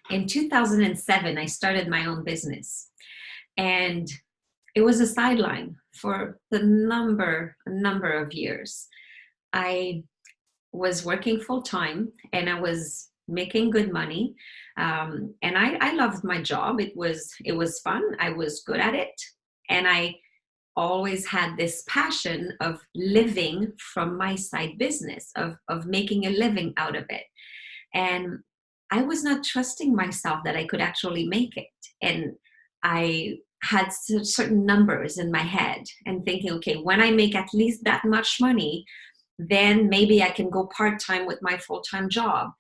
In 2007, I started my own business, and it was a sideline for a number of years. I was working full time and I was making good money. And I loved my job. It was fun. I was good at it. And I always had this passion of living from my side business, of making a living out of it. And I was not trusting myself that I could actually make it. And I had certain numbers in my head and thinking, okay, when I make at least that much money, then maybe I can go part time with my full time job.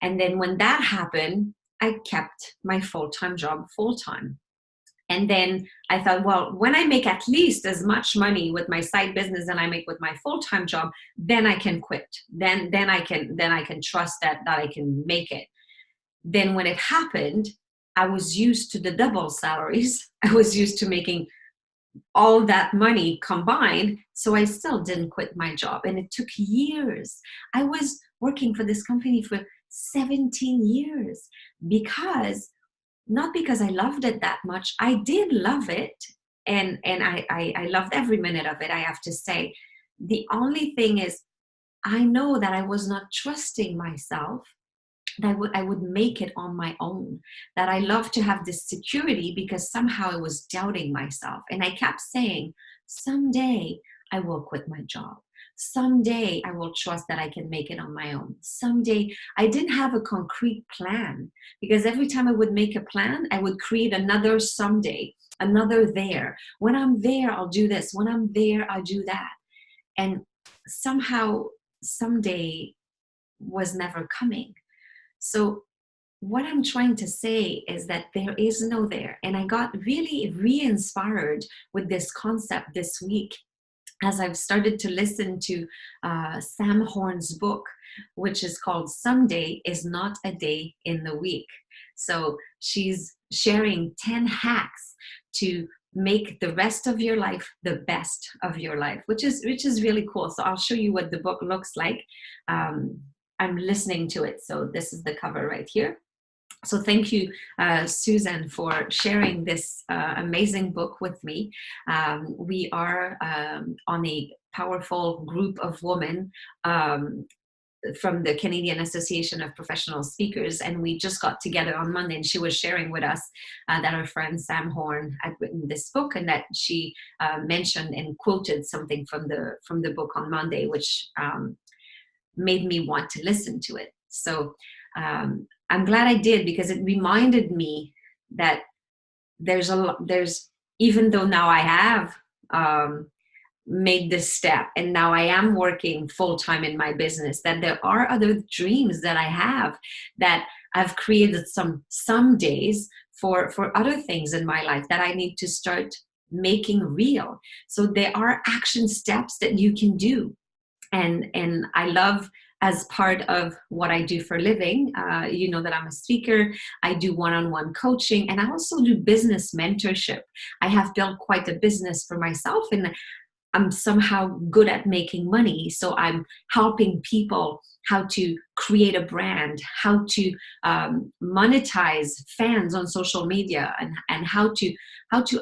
And then when that happened, I kept my full time job full time. And then I thought, well, when I make at least as much money with my side business and I make with my full-time job, then I can quit. Then I can trust that I can make it. Then when it happened, I was used to the double salaries. I was used to making all that money combined. So I still didn't quit my job. And it took years. I was working for this company for 17 years because not because I loved it that much. I did love it, and I loved every minute of it, I have to say. The only thing is, I know that I was not trusting myself, that I would make it on my own, that I love to have this security, because somehow I was doubting myself. And I kept saying, someday I will quit my job. Someday I will trust that I can make it on my own. Someday. I didn't have a concrete plan, because every time I would make a plan, I would create another someday, another there. When I'm there, I'll do this. When I'm there, I'll do that. And somehow, someday was never coming. So what I'm trying to say is that there is no there. And I got really re-inspired with this concept this week as I've started to listen to Sam Horn's book, which is called Someday is Not a Day in the Week. So she's sharing 10 hacks to make the rest of your life the best of your life, which is really cool. So I'll show you what the book looks like. I'm listening to it. So this is the cover right here. So thank you, Susan, for sharing this amazing book with me. We are on a powerful group of women from the Canadian Association of Professional Speakers, and we just got together on Monday, and she was sharing with us that her friend Sam Horn had written this book, and that she mentioned and quoted something from the book on Monday, which made me want to listen to it. So I'm glad I did, because it reminded me that there's even though now I have made this step and now I am working full time in my business, that there are other dreams that I have, that I've created some days for other things in my life that I need to start making real. So there are action steps that you can do. And I love, as part of what I do for a living, you know that I'm a speaker. I do one-on-one coaching, and I also do business mentorship. I have built quite a business for myself, and I'm somehow good at making money. So I'm helping people how to create a brand, how to monetize fans on social media, and how to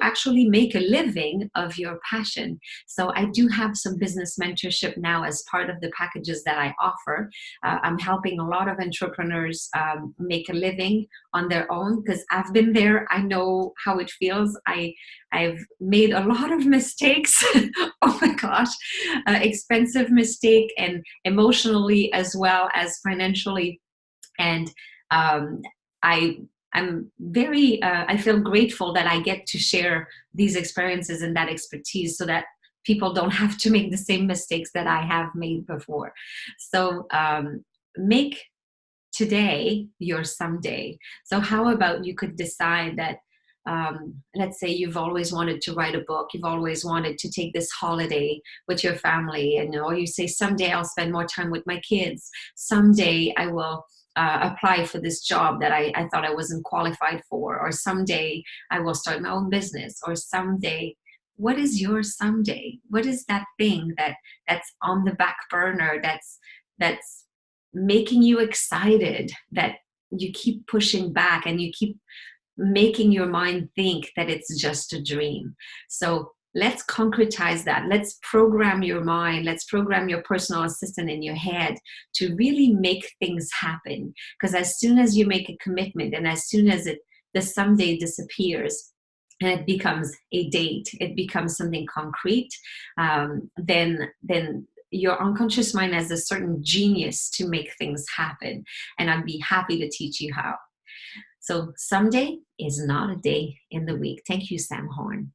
actually make a living of your passion. So I do have some business mentorship now as part of the packages that I offer. I'm helping a lot of entrepreneurs make a living on their own, because I've been there. I know how it feels. I've made a lot of mistakes. Oh my gosh, expensive mistake, and emotionally as well as financially. And I'm very, I feel grateful that I get to share these experiences and that expertise, so that people don't have to make the same mistakes that I have made before. So make today your someday. So how about you could decide that, let's say you've always wanted to write a book, you've always wanted to take this holiday with your family, and or you say, someday I'll spend more time with my kids, someday I will apply for this job that I thought I wasn't qualified for, or someday I will start my own business, or someday. What is your someday? What is that thing that's on the back burner, that's making you excited, that you keep pushing back and you keep making your mind think that it's just a dream. So let's concretize that. Let's program your mind. Let's program your personal assistant in your head to really make things happen. Because as soon as you make a commitment and as soon as the someday disappears and it becomes a date, it becomes something concrete, then your unconscious mind has a certain genius to make things happen. And I'd be happy to teach you how. So someday is not a day in the week. Thank you, Sam Horn.